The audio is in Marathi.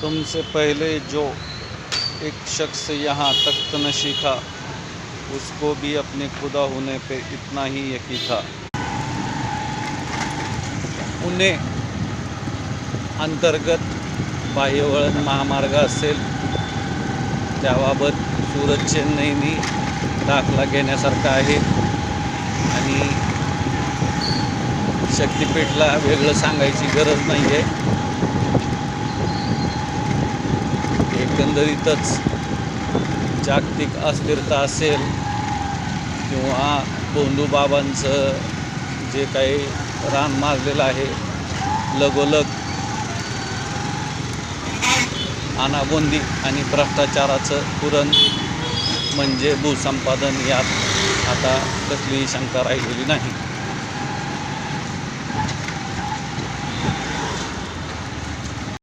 तुमसे पहले जो एक शख्स यहाँ तख्त नशी था, उसको भी अपने खुदा होने पे इतना ही यकीन था. पुणे अंतर्गत बाह्यवळण महामार्ग असेल, त्याबाबत सुरत चेन्नईनी दाखला घेण्यासारखा आहे. आणि शक्तिपीठला वेगळं सांगायची गरज नाही आहे. एकंदरीतच जागतिक अस्थिरता असेल किंवा भोंदूबाबांचं जे काही रान माजलेलं आहे, लगोलग अनागोंदी आणि भ्रष्टाचाराचं पुरण म्हणजे भूसंपादन, यात आता कसलीही शंका राहिलेली नाही.